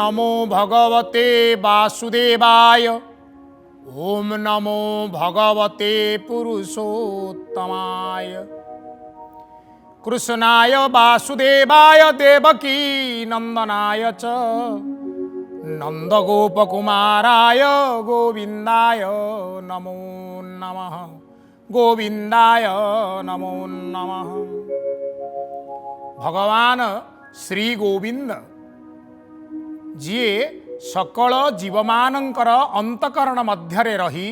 नमो भगवते वासुदेवाय। ओम नमो भगवते पुरुषोत्तमाय। कृष्णाय वासुदेवाय देवकी नंदनाय च नंदगोपकुमाराय गोविंदाय नमो नमः। गोविंदाय नमो नमः। भगवान श्री गोविंद जी सकल जीवमानंकर अंतकरण मध्यरे रही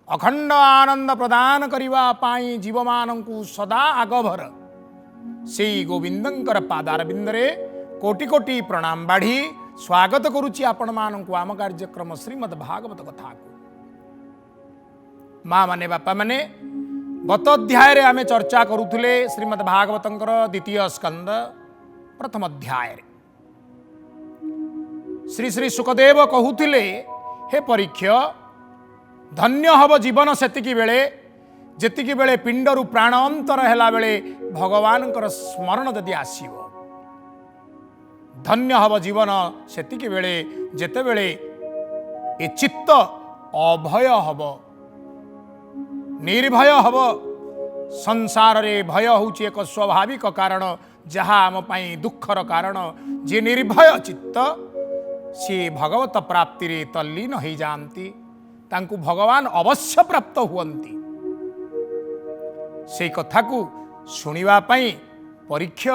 अखंड आनंद प्रदान करिवा पाई जीवमानंकु सदा आगभर से गोविंदंकर पादारविंदरे कोटि कोटि प्रणाम बाढ़ी स्वागत करुच्ची आपण मानंकु आम कार्यक्रम श्रीमद् भागवत कथा को। माँ माने बापा माने गत अध्याय रे आमे चर्चा करुथुले श्रीमद् भागवतंकर द्वितीय स्कंद प्रथम अध्याय रे श्री श्री सुखदेव कहूथिले, हे परीक्ष, धन्य हब जीवन सेतिकी बेले जेतिकी बेले पिंडरु प्राण अंतर हैला बेले भगवानकर स्मरण जदि आसीब। धन्य हब जीवन सेतिकी बेले जेते बेले ए चित्त अभय हब, निर्भय हब। संसार रे भय होउची एक स्वाभाविक कारण जहा आम पई दुखर कारण। जे निर्भय चित्त सी भगवत प्राप्ति रे तल्लीन हो जाती, तांकु भगवान अवश्य प्राप्त हुअन्ति। से कथा को सुनिबा पई परीक्ष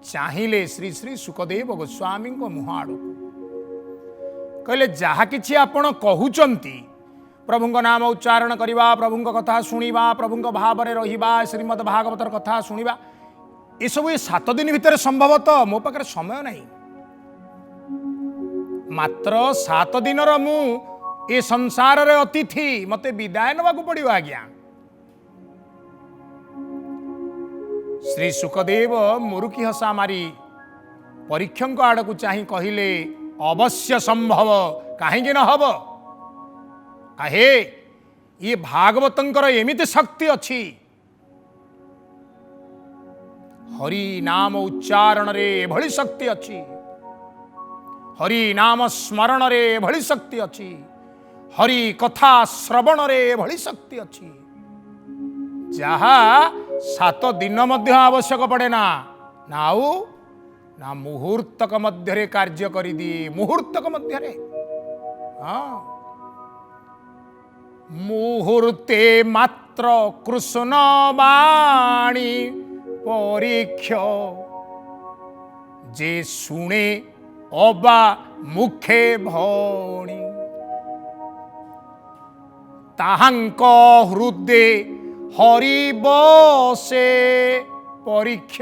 चाहिले श्री श्री सुखदेव गोस्वामी को मुह आड़ कहले, जहा किछि आपण कहउचंती प्रभुଙ୍କ नाम उच्चारण करिबा, प्रभुଙ୍କ कथा सुनिबा, प्रभुଙ୍କ भाव रे रहिबा, श्रीमद् भागवतर कथा सुनिबा, ए सब 7 दिन भितर संभव तो मो पाखरे समय नहीं। मात्र 7 दिनर मु ए संसार रे अतिथि, मते विदाय नबाकू पड़ियो आज्ञा। श्री सुखदेव मुरुकी हसा मारी परीक्षक आड़ को चाहि कहिले, अवश्य संभव, कहीं न हब। आहे ये भागवतंकर एमिति शक्ति अच्छी, हरि नाम उच्चारण रे भली शक्ति अच्छी, हरि नाम स्मरण रे भली शक्ति अच्छी, हरि कथा श्रवण रे भली शक्ति अच्छी, जहा 7 दिन मध्य आवश्यक पड़े ना नाउ ना मुहूर्तक मध्य कार्य करी दिए। मुहूर्तक मध्य हाँ, मुहूर्ते मात्र कृष्ण वाणी परीक्ष, जे सुने अबा मुखे भणी, ताहांक हृदय हरि बसे परीक्ष,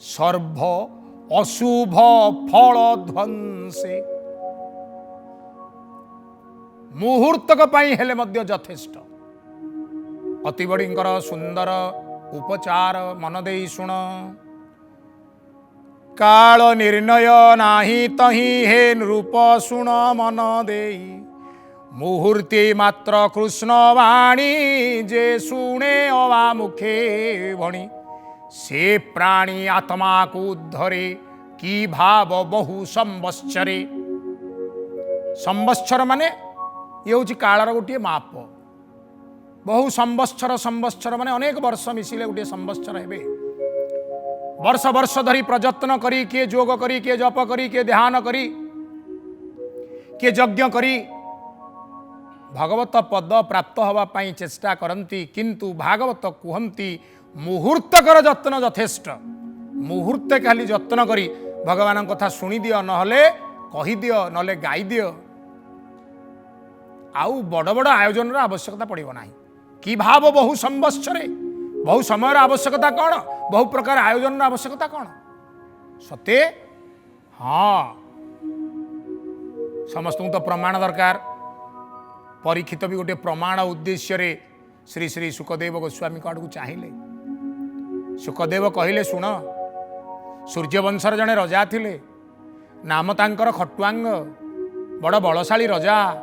सर्व अशुभ फल ध्वंसे। मुहूर्तक पाई हेले मध्य यथेष्ट। अति बड़ींकर सुंदर उपचार मन देई सुण। काल निर्णय नाही तही हे नृप सुण मन देई, मुहूर्ते मात्र कृष्ण वाणी, जे सुने अवा मुखे भणी, से प्राणी आत्मा को धरे, की भाव बहु संवत्सरे। संवत्सर माने ये हूँ कालर गोटे माप। बहु संवत्सर, संवत्सर माने अनेक वर्ष मिसिले गोटे संवत्सर हेबे। वर्ष वर्ष धरी प्रयत्न करी, किए जोग करी, किए जप करी, किए ध्यान करी, किए यज्ञ करी भगवत पद प्राप्त हवा पाई चेष्टा करती। किंतु भागवत कहती मुहूर्तकर यत्न यथेष्ट। मुहूर्ते खाली यत्न करी भगवान कथा शुणी दियो, नहले कही दियो, नहले गाई दियो, आउ बड़ बड़ आयोजन आवश्यकता पड़ो ना। कि भाव बहु संवत्सरे, बहु समय आवश्यकता कौन, बहु प्रकार आयोजन आवश्यकता कौन सते। हाँ, समस्त तो प्रमाण दरकार। परीक्षित भी गोटे प्रमाण उद्देश्य रे श्री श्री सुखदेव गोस्वामी को आड़क चाहिए। सुखदेव कहले, शुण, सूर्यवंशर जड़े रजा थिले, नाम तांकर खटुआंग, बड़ बलशाली रजा।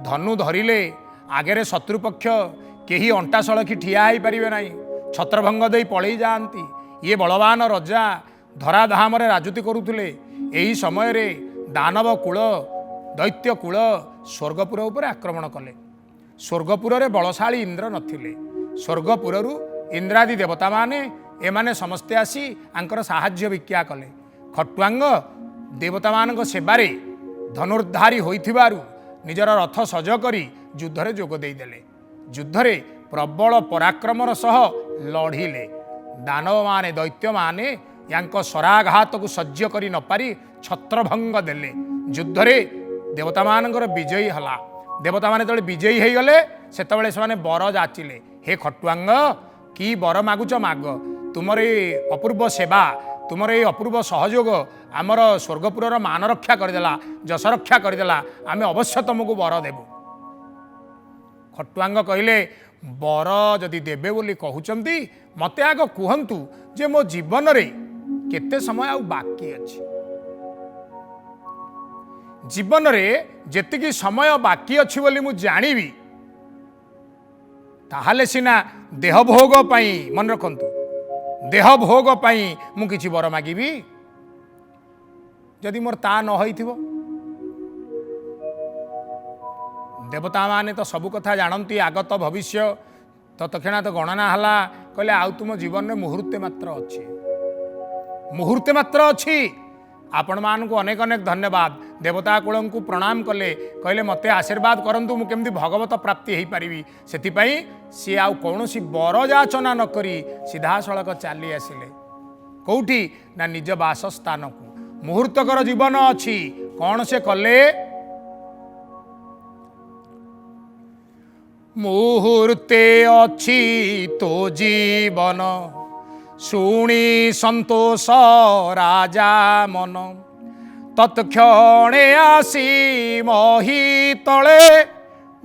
धनु धरिले आगे शत्रुपक्ष केही अंटा सड़की ठिया हो पारे ना, छत्रभंग दे पलि जाती। ये बलवान रजा धराधाम राजूति करुले। यही समय रे दानव कूल दैत्य कूल स्वर्गपुर उपर आक्रमण कले। स्वर्गपुर रे बलशाली इंद्र नथिले। स्वर्गपुर इंद्रादि देवता माने एमाने समस्ते आसी आंकर साहाय्य भिक्षा कले। खट्वांग देवता मानक सेवारे धनुर्धारी होइथिबारु निजर रथ सज करी युद्धरे जोग देदेले। युद्धरे प्रबल पराक्रमर सह लढ़िले। दानव माने दैत्य माने यांक शराघात को सह्य करी न पारी छत्रभंग देले। युद्धरे देवता मानकर विजयी हला। देवता माने तले विजयी हो गले सेतबेले से बर जाचिले, हे खट्वांग की बर मागुच माग, तुमर ये अपूर्व सेवा, तुमर ये अपूर्व सहयोग आमर स्वर्गपुर मान रक्षा करदेला, जश रक्षा करदेला, आमे अवश्य तुमको बर देबु। खट्वांग कहले, बर जदि देबे बोली कहउचंती मते आग कुहंतु जे मो जीवन रे केते समय आ बाकी अछि। जीवन रे जेतिकी समय बाकी अछि बोली मु जानिबी, ताहाले सिना देह भोग पाई, मन रखंतु देह भोग पाई मु किछि बर मागिबी। जदि मोर ता न होइथिबो, देवता माने तो सबु कथा जानती, आगत भविष्य तत्क्षणात गणना हला। कहले आउ तुम जीवन में मुहूर्ते मात्र अच्छी, मुहूर्ते मात्र अच्छी। आपण मान को अनेक अनेक धन्यवाद। देवता कूल को प्रणाम कले, कहले मते आशीर्वाद करंतु मु केमती भगवत प्राप्ति हो पारि। से सी आउ कौन सी बर याचना न करी सीधा सड़क चली आसिले कौटी ना निज बासस्थान को। मुहूर्तकर जीवन अच्छी, कौन से कले? मुहूर्ते अच्छी तो जीवन, शुणी संतोष राजा मन, तत्क्षणे आसी मही तले,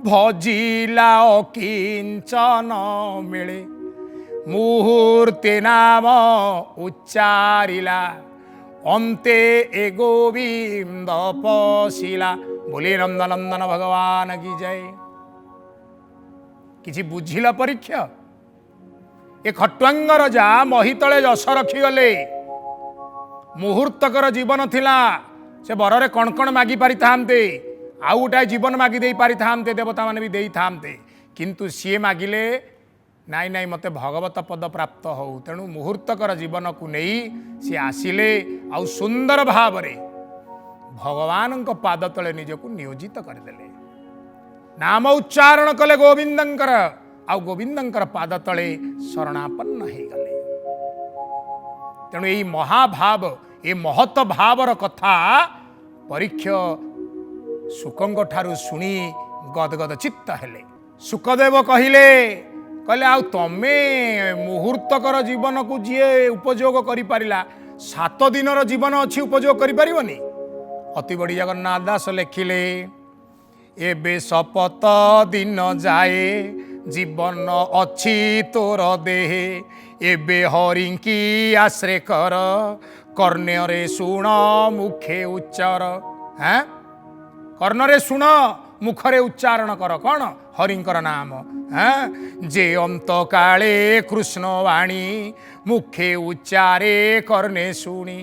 भजिला किंचन मिले। मुहूर्ते नाम उच्चारिला, अंते ए गोविंद पशिला। बोले नंदनंदन भगवान की जय। किछि बुझिला परीक्षा? ए खट्वांगर जा मही तले जश रखिगले। मुहूर्तकर जीवन थिला, से बରରେ कण कण मागी पारि थांते, आउ गोटाए जीवन मागी दे पारि थांते, देवता माने भी देई थांते, किंतु सी मागिले नाई नाई मते भगवत पद प्राप्त हो। तेणु मुहूर्तकर जीवन को नहीं सी आसिले, आउ सुंदर भावरे भगवान पाद तले निजको नियोजित करदेले। नाम उच्चारण कले गोविंदंकर, आउ गोविंदंकर पाद तले शरणापन्न हो गले। तेणु यही महाभाव, ये महत भावर कथा परीक्ष शुकंग ठारू शुणी गदगद चित्त हेले। शुकदेव कहले, कहले आउ तमे मुहूर्तकर जीवन को जी उपयोग करि पारिला, 7 दिनर जीवन अच्छी उपयोग करि परिबनी? अति बड़ी जगन्नाथ दास लिखिले, एबे शपथ दिन जाए जीवन अच्छी तोर देहे, एबे हरिंकी आश्रे कर, कर्ण्य शुण मुखे उच्चार। हाँ, कर्णरे शुण मुखरे उच्चारण कर, कौन? हरिंकर नाम। हाँ, जे अंत काले कृष्ण वाणी, मुखे उच्चारे कर्णे शुणी,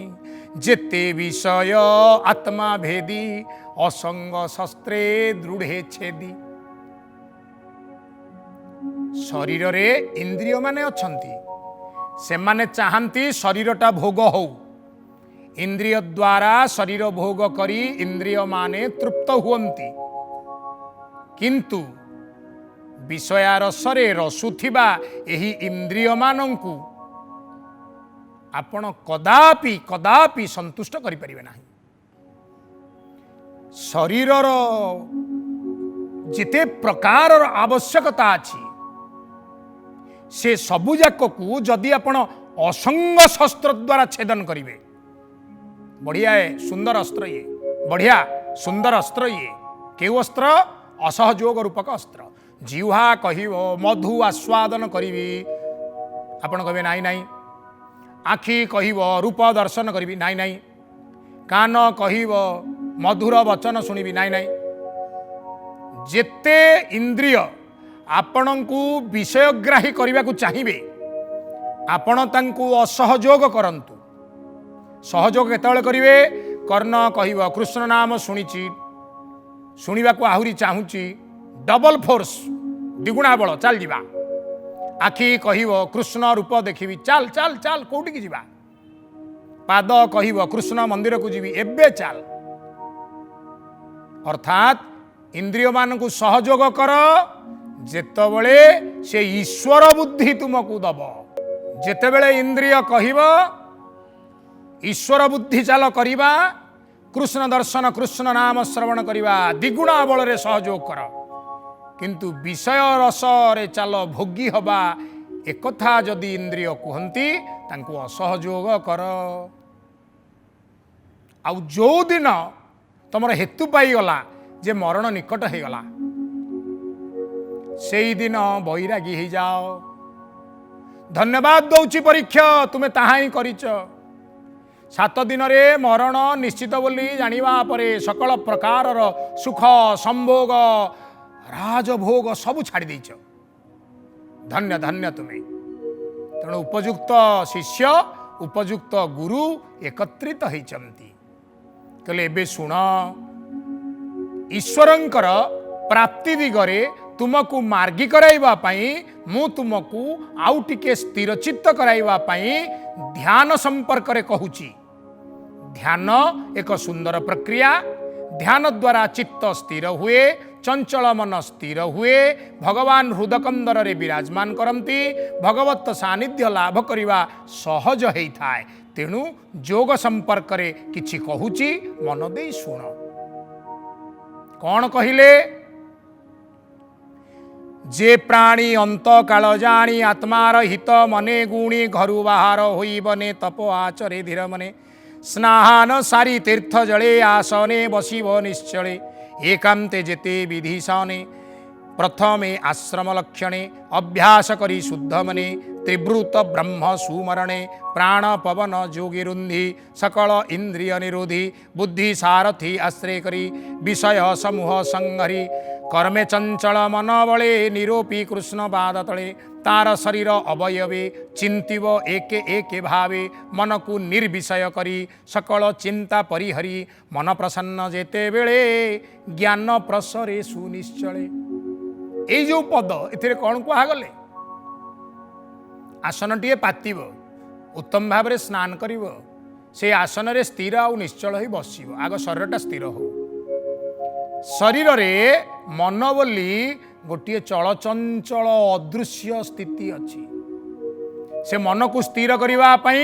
जेते विषय आत्मा भेदी, असंग शस्त्रे दृढ़े छेदी। शरीर रे इंद्रिय माने अछंती, से माने चाहंती शरीरटा भोग हो। इंद्रिय द्वारा शरीर भोग करी इंद्रिय माने तृप्त हुअंती, किंतु विषयारसरे रसुथिबा एही इंद्रिय मानंकु आपण कदापि कदापि संतुष्ट करि परिबे नाही। शरीरर जिते प्रकार आवश्यकता अछि, से सबुजाक को जदि आपण असंग शस्त्र द्वारा छेदन करिवे, बढ़िया है सुंदर अस्त्र ये, बढ़िया सुंदर अस्त्र ये। केउ अस्त्र? असहयोग रूपक अस्त्र। जिह्वा कहिबो मधु आस्वादन करिवी, आपण कहबे नाई नाई। आखि कहिबो रूप दर्शन करिवी, नाई नाई। कान कहिबो मधुर वचन सुनिबी, नाई नाई। जेते इंद्रिय आपणंकु विषयग्राही करने को चाहिए, आपण तांकु असहयोग करंतु। सहयोग केतବେଳେ करिवे? କର୍ଣ୍ଣ କହିବ କୃଷ୍ଣ ନାମ ଶୁଣିଛି, ଶୁଣିବାକୁ ଆହୁରି ଚାହୁଁଛି, ଡବଲ ଫୋର୍ସ, ଦ୍ୱିଗୁଣା ବଳ, ଚାଲ ଯିବା। ଆଖି କହିବ କୃଷ୍ଣ ରୂପ ଦେଖିବି, ଚାଲ ଚାଲ ଚାଲ, କୋଉଠିକି ଯିବା। ପାଦ କହିବ କୃଷ୍ଣ ମନ୍ଦିରକୁ ଯିବି, ଏବେ ଚାଲ। ଅର୍ଥାତ୍ ଇନ୍ଦ୍ରିୟମାନଙ୍କୁ ସହଯୋଗ କର ଯେତେବେଳେ ସେ ଈଶ୍ୱର ବୁଦ୍ଧି ତୁମକୁ ଦବ। ଯେତେବେଳେ ଇନ୍ଦ୍ରିୟ କହିବ ଈଶ୍ୱର ବୁଦ୍ଧି ଚାଲ କରିବା, କୃଷ୍ଣ ଦର୍ଶନ, କୃଷ୍ଣ ନାମ ଶ୍ରବଣ କରିବା, ଦ୍ୱିଗୁଣା ବଳରେ ସହଯୋଗ କର। କିନ୍ତୁ ବିଷୟ ରସରେ ଚାଲ ଭୋଗୀ ହବା, ଏକଥା ଯଦି ଇନ୍ଦ୍ରିୟ କୁହନ୍ତି ତାଙ୍କୁ ଅସହଯୋଗ କର। ଆଉ ଯୋଉଦିନ ତମର ହେତୁ ପାଇଗଲା ଯେ ମରଣ ନିକଟ ହେଇଗଲା, ସେଇଦିନ ବୈରାଗୀ ହେଇଯାଅ। ଧନ୍ୟବାଦ ଦଉଛି ପରୀକ୍ଷା, ତୁମେ ତାହା ହିଁ କରିଛ। 7 ଦିନରେ ମରଣ ନିଶ୍ଚିତ ବୋଲି ଜାଣିବା ପରେ ସକଳ ପ୍ରକାରର ସୁଖ ସମ୍ଭୋଗ ରାଜଭୋଗ ସବୁ ଛାଡ଼ି ଦେଇଛ। ଧନ୍ୟ ଧନ୍ୟ ତୁମେ। ତେଣୁ ଉପଯୁକ୍ତ ଶିଷ୍ୟ, ଉପଯୁକ୍ତ ଗୁରୁ ଏକତ୍ରିତ ହେଇଛନ୍ତି। କହିଲେ ଏବେ ଶୁଣ, ଈଶ୍ୱରଙ୍କର ପ୍ରାପ୍ତି ଦିଗରେ ତୁମକୁ ମାର୍ଗୀ କରାଇବା ପାଇଁ ମୁଁ ତୁମକୁ ଆଉ ଟିକେ ସ୍ଥିରଚିତ୍ତ କରାଇବା ପାଇଁ ଧ୍ୟାନ ସମ୍ପର୍କରେ କହୁଛି। ଧ୍ୟାନ ଏକ ସୁନ୍ଦର ପ୍ରକ୍ରିୟା। ଧ୍ୟାନ ଦ୍ୱାରା ଚିତ୍ତ ସ୍ଥିର ହୁଏ, ଚଞ୍ଚଳ ମନ ସ୍ଥିର ହୁଏ, ଭଗବାନ ହୃଦକନ୍ଦରରେ ବିରାଜମାନ କରନ୍ତି, ଭଗବତ ସାନ୍ନିଧ୍ୟ ଲାଭ କରିବା ସହଜ ହେଇଥାଏ। ତେଣୁ ଯୋଗ ସମ୍ପର୍କରେ କିଛି କହୁଛି, ମନ ଦେଇ ଶୁଣ। କ'ଣ କହିଲେ? ଯେ ପ୍ରାଣୀ ଅନ୍ତ କାଳ ଜାଣି ଆତ୍ମାର ହିତ ମନେ ଗୁଣି ଘରୁ ବାହାର ହୋଇ ବନେ ତପ ଆଚରେ ଧୀର ମନେ ସ୍ନାହାନ ସାରି ତୀର୍ଥ ଜଳେ ଆସନେ ବସିବ ନିଶ୍ଚଳେ ଏକାନ୍ତେ ଯେତେ ବିଧି ସନେ ପ୍ରଥମେ ଆଶ୍ରମ ଲକ୍ଷଣେ ଅଭ୍ୟାସ କରି ଶୁଦ୍ଧ ମନେ ତ୍ରିବୃତ ବ୍ରହ୍ମ ସୁମରଣେ ପ୍ରାଣ ପବନ ଯୋଗୀ ରୁନ୍ଧି ସକଳ ଇନ୍ଦ୍ରିୟ ନିରୋଧି ବୁଦ୍ଧି ସାରଥି ଆଶ୍ରୟ କରି ବିଷୟ ସମୂହ ସଂହରି କର୍ମେ ଚଞ୍ଚଳ ମନ ବଳେ ନିରୋପୀ କୃଷ୍ଣ ପାଦ ତଳେ ତାର ଶରୀର ଅବୟବେ ଚିନ୍ତିବ ଏକେ ଏକେ ଭାବେ ମନକୁ ନିର୍ବିଷୟ କରି ସକଳ ଚିନ୍ତା ପରିହରି ମନ ପ୍ରସନ୍ନ ଯେତେବେଳେ ଜ୍ଞାନ ପ୍ରସରେ ସୁନିଶ୍ଚଳେ। এই যে পদ এতে কଣ কুহগলে? আসনটিଏ পাতিব, উত্তম ভাবে স্নান করিব, সেই আসନରେ স্থির আর নিশ্চল হয়ে বসিব। আগ শরীরটা স্থির হো। শরীরে মন বলি গোটিয়ে চলচঞ্চল অদৃশ্য স্থিতি অছি। সে মনকু স্থির করিবা পাই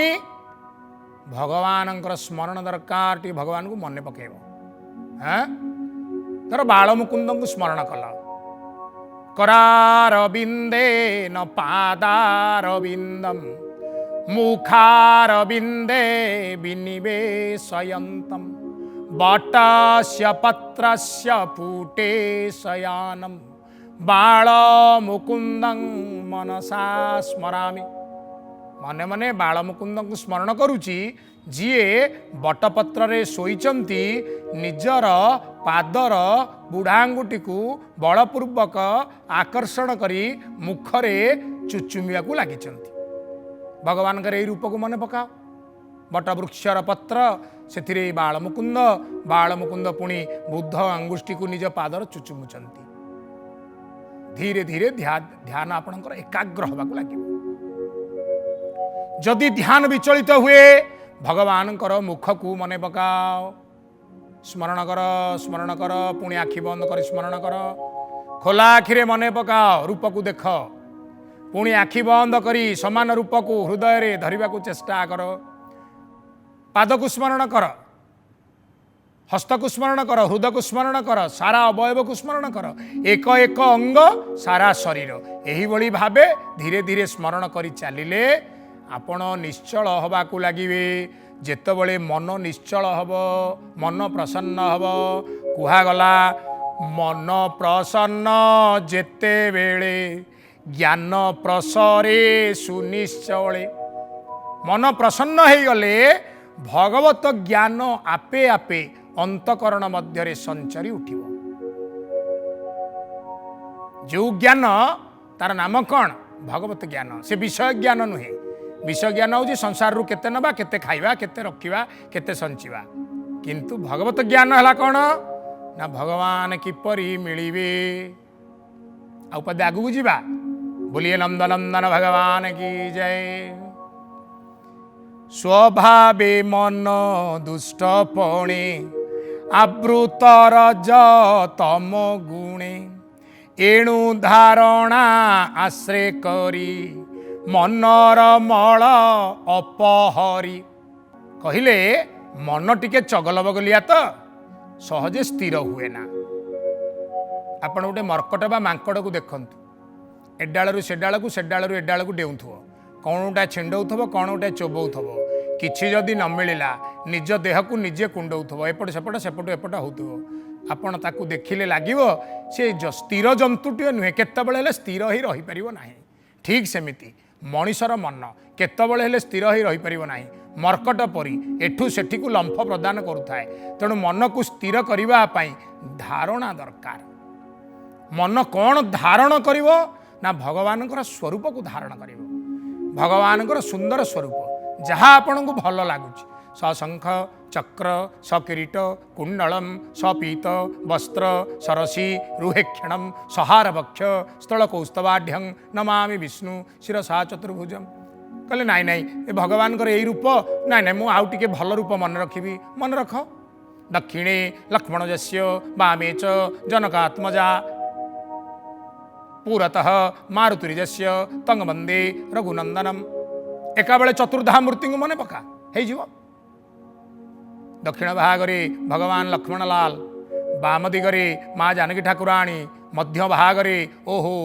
ভগবানଙ୍କର স্মরণ দরকার। টি ভগবানଙ୍କୁ মনে পকাইব। হ্যাঁ, ধর বালমুকুন্দଙ୍କୁ স্মরণ কল, करारविंदे न पादारविंदम मुखारविंदे विनिवेशयन्तम बटस्य पत्रस्य पुटे शयानम बालमुकुंदं मनसा स्मरामि। मने मने बालमुकुंदं को स्मरण करुची, जीए बटपत्र शोईचंती निजर पादर बुढ़ांगुटी को बलपूर्वक आकर्षण करी मुखरे चुचुमिया को लगी। भगवान यही रूप को मन पकाओ। बटवृक्षर पत्र से बालमुकुंद, बालमुकुंद पुणी बुद्ध अंगुष्ठी को निज पादर चुचुमुचंती। धीरे धीरे ध्यान आपणकर एकाग्र होगा लगे। जदि ध्यान विचलित हुए भगवान मुख को मन पकाओ, स्मरण कर, पुणी आखि बंद कर स्मरण कर। खोला आखिरे मन पकाओ, रूप को देख, पुणी आखि बंद करी समान रूप को हृदय रे धरिबा को चेष्टा कर। पाद को स्मरण कर, हस्त को स्मरण कर, हृदय को स्मरण कर, सारा अवयव को स्मरण कर, एक एक अंग सारा शरीर एही भली भाबे धीरे धीरे स्मरण करी चलिले आपण निश्चल हवा को लगिवे। जेतबले मन निश्चल हब, मन प्रसन्न हब। कुहागला मन प्रसन्न जेते बेले ज्ञान प्रसरे सुनिश्चले। मन प्रसन्न हो गले भगवत ज्ञान आपे आपे अंतकरण मध्य संचरी उठिब। जो ज्ञान तार नाम कौन? भगवत ज्ञान। से विषय ज्ञान नुहे। विषय ज्ञान हूँ संसार रू केते नबा, केते खाइबा, केते रखिबा, केते संचिबा। किंतु भगवत ज्ञान है कौन ना भगवान किपरि मिलिबे आ पदे आगु जीवा बोलिए नंदनंदन भगवान की जय। स्वभावे मन दुष्ट पणे आवृतर तम गुणे एणु धारणा आश्रे करी मनर मल अपहरी। कहले मन टिके चगल बगलिया तो सहजे स्थिर हुए ना। आपण गोटे मर्कट बा मांकड़ को देखंतु एडालू से डाल को से डालू एडाल को डेउथो कौन गोटा छिंडौथब कौन गोटा चोबौथब किछि जदि न मिलला निज देह को निजे कुंडौथब एपट सेपट सेपट एपट होथब आपण ताकू देखिले लागिवो से स्थिर जंतुटे नुहे केतबेले स्थिर ही रही परिवो नाही। ठीक सेमिति मनीषर मन केतबेले स्थिर ही रही परिवो नाही। मर्कट परी एठू सेठी को लंफ प्रदान करुथाए। तेणु मन को स्थिर करबा पई धारणा दरकार। मन कौन धारण करिवो ना भगवान स्वरूप को धारण करिवो। भगवान सुंदर स्वरूप जहाँ आपन को भल लगुच सशंख चक्र सकिरीट कुंडलम सपीत वस्त्र सरसी रुहेक्षणम सहार वक्ष स्थल कौस्तवाढ्यं नमामि विष्णु शिरसा चतुर्भुजम। कहले नाई नाई ए भगवान यही रूप नाई नाई मु आउ टिके भल रूप मन रखी मन रख। दक्षिणे लक्ष्मणजस्य वामे च जनकात्मजा पुरतः मारुतिरिजस्य तंग वंदे रघुनंदनम। एका बेले चतुर्धा मूर्ति को मन पका हो। दक्षिण भागरे भगवान लक्ष्मणलाल वाम दिगरे माँ जानकी ठाकुराणी मध्य भागरे ओहो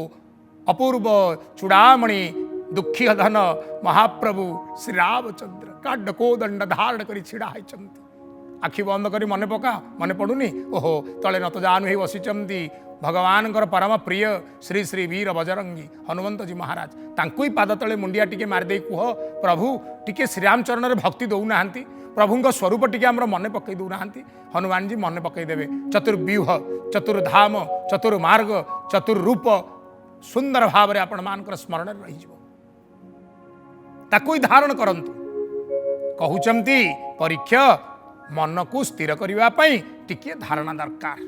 अपूर्व चूड़ामणि दुखी धन महाप्रभु श्री रामचंद्र काडको दंड धारण कर छिड़ा होती। आखि बंद कर मन पका मन पड़ुनी ओहो तले नत जानु ही बसिचंती भगवान परम प्रिय श्री श्री वीर बजरंगी हनुमंत जी महाराज तांकु ही पाद तले मुंडिया टिके मारदे कुह प्रभु टिके श्रीराम चरण में भक्ति दौना प्रभु स्वरूप टिके आमर मन पकई दौना। हनुमान जी मन पकई देवे चतुर्व्यूह चतुर्धाम चतुर्मार्ग चतुर्रूप सुंदर भाव में आपण मान स्मरण रही ताकु ही धारण करंतु। कहउचंती परीक्षा मन को स्थिर करने टिके धारणा दरकार।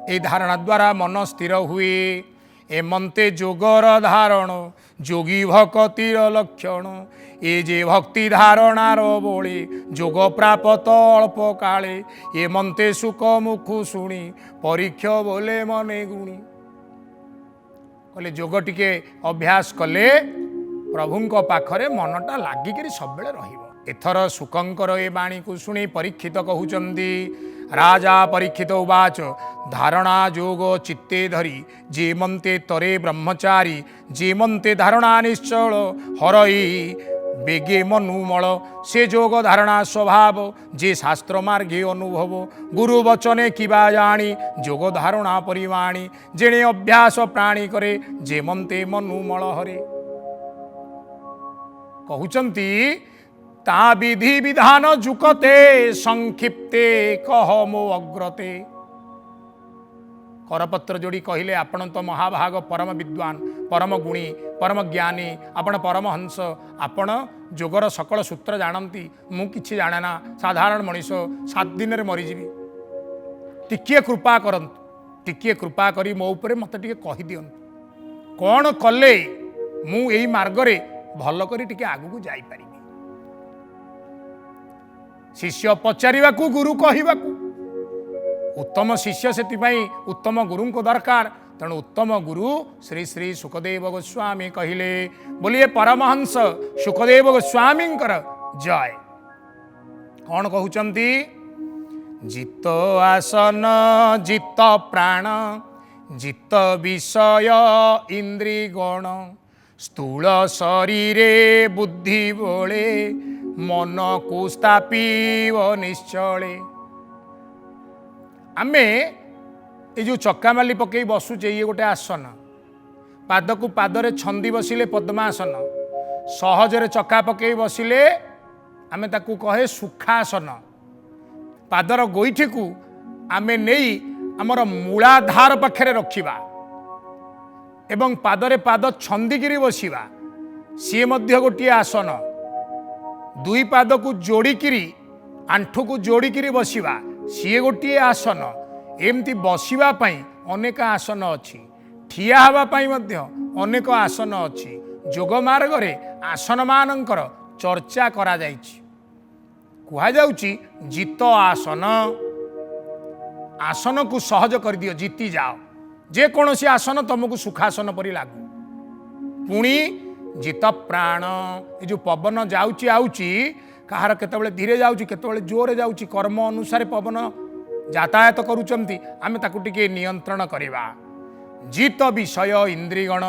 ए धारणा द्वारा मन स्थिर हुए। एमंते जोगर धारण जोगी भक्तिर लक्षण ए जे भक्ति धारणार बोले जोग प्राप्त अल्प काले एमंते सुख मुखु शुणी परीक्षा बोले मने गुणी। कहले जोग टिके अभ्यास कले प्रभुंक पाखरे मनटा लागिक सब रहिबो। एथर सुकंकर ए बाणी को शुणी परीक्षित कहउचंदी राजा परीक्षित उवाच धारणा जोग चित्ते धरी जेमंते तरे ब्रह्मचारी जेमंते धारणा निश्चल हरई बेगे मनुमल से जोग धारणा स्वभाव जे शास्त्र मार्गे अनुभव गुरु वचने किबा जानी जोग धारणा परिवाणी जेणे अभ्यास प्राणी करे जेमंते मनुमल हरे। कहउचंती ता विधि विधान जुकते संक्षिप्ते कह मो अग्रते। करपत्र जोड़ी कहले आपण तो महाभाग परम विद्वान परम गुणी परम ज्ञानी आपण परमहंस आपण जोगर सकल सूत्र जानती मु किछि जानेना साधारण मनीष 7 दिन रे मरीजीवी टिकिए कृपा करंतु टिकिए कृपा करी मो उपरे मते टिके कहि दियंतु कौन कले मु एई मार्ग रे भल करी टिके आगु को जाई पारि। शिष्य पचारिबाकू गुरु कहिबाकू उत्तम शिष्य से उत्तम गुरु को दरकार। तेणु उत्तम गुरु श्री श्री सुखदेव गोस्वामी कहले बोलिए परमहंस सुखदेव गोस्वामी जय। कौन कहउचंती जित आसन जित प्राण जित विषय इंद्री गण स्थूल शरीरे बुद्धि बोले मन को स्थापिव निश्चले। आमे ये जो चक्कामाली पकई बसुचे ये गोटे आसन पाद को पादरे छंदी बसिले पद्मासन सहजरे चक्का पकई बसिले आमे ताकू कहे सुखासन। पादर गोईठी को आमे नहीं आमर मूलाधार पाखरे रखिबा एवं पादरे पाद छंदीगिरी बसिबा सी मध्य गोटे आसन। दुई पाद को जोड़िकी आंठू को जोड़िकी बसवा सी गोटे आसन एमती बसवा अनेक आसन अच्छी ठिया हाँवाई अनेक आसन अच्छी जोग मार्ग रे आसन मानकर चर्चा करा जायछि। कुहा जाउछि जित आसन आसन को सहज कर दियो जीति जाओ जे कौन सी आसन तुमको सुखासन परि लागू। पुणी जित प्राण ये जो पवन जाउछि आउछि कहार केतबेले धीरे जाउछि केतबेले जोरे जाउछि कर्म अनुसार पवन यातायात करूचंती आमे ताकू टिके नियंत्रण करिबा। जित विषय इंद्रियगण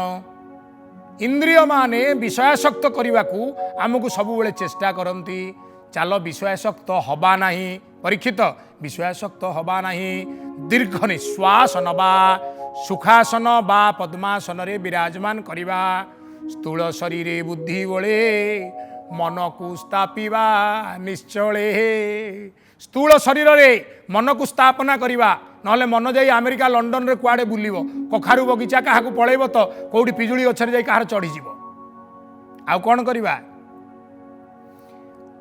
इंद्रिय माने विषयासक्त करने को आमको सबुबले चेष्टा करती चाल विषयासक्त हवा नहीं परीक्षित विषयासक्त हवा नहीं दीर्घ निश्वास नवा सुखासन बा पद्मासन रे विराजमान करवा स्थूल शरीर बुद्धि बले मन को स्थापिबा निश्चले स्थूल शरीर रे मन को स्थापना करवा नहले मन जाई अमेरिका लंडन रे कुआडे बुलिबो कखारु बगीचा काहा को पळेबो तो कोउडी पिजुली गछरे जाई काहार चढ़ी जीवो आउ कोन करवा।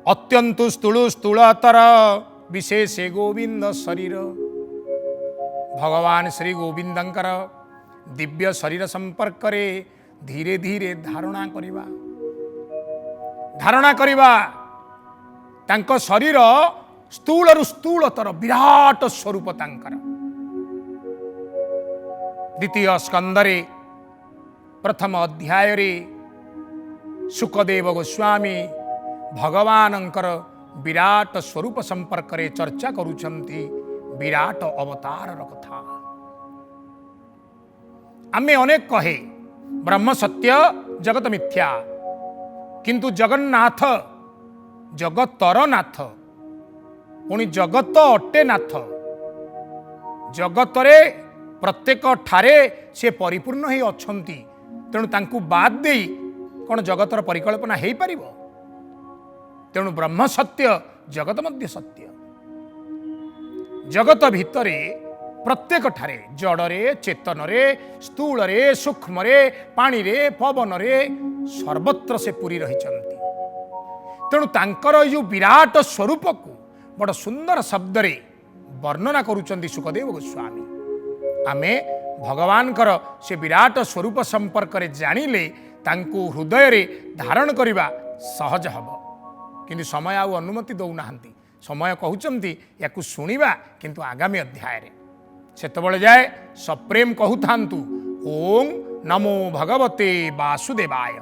अत्यंत स्थूलतर विशेष गोविंद शरीर भगवान श्री गोविंदंकर दिव्य शरीर संपर्क रे धीरे धीरे धारणा करवा तांको शरीर स्थूल स्थूलतर विराट स्वरूप तांकर। द्वितीय स्कंदरे प्रथम अध्याय रे सुखदेव गोस्वामी भगवानंकर विराट स्वरूप संपर्क रे चर्चा करुछंती विराट अवतार कथा। आमे अनेक कहे ब्रह्म सत्य जगत मिथ्या किंतु जगन्नाथ जगतर नाथ पुणी जगत अटे नाथ जगतरे प्रत्येक ठारे से परिपूर्ण ही अछंती तेणु तांकु बाद देई कौन जगतर परिकल्पना हो पार तेणु ब्रह्म सत्य जगत मध्य सत्य जगत भितरे प्रत्येक ठारे जड़रे चेतनरे स्थूलरे सूक्ष्मरे पानी रे पवन रे सर्वत्र से पूरी रही तेणु तांकर जो विराट स्वरूप को बड़ सुंदर शब्द रे वर्णना करुचंती सुखदेव गोस्वामी। आमे भगवान कर से विराट स्वरूप संपर्क रे जानिले तांकु हृदय रे धारण करिबा सहज हब किंतु समय आउ अनुमति दौनाहांती समय कहउचंती याकु सुनिबा किंतु आगामी अध्याय रे सेतबळे जाए सप्रेम कहूथांतु ओम नमो भगवते वासुदेवाय।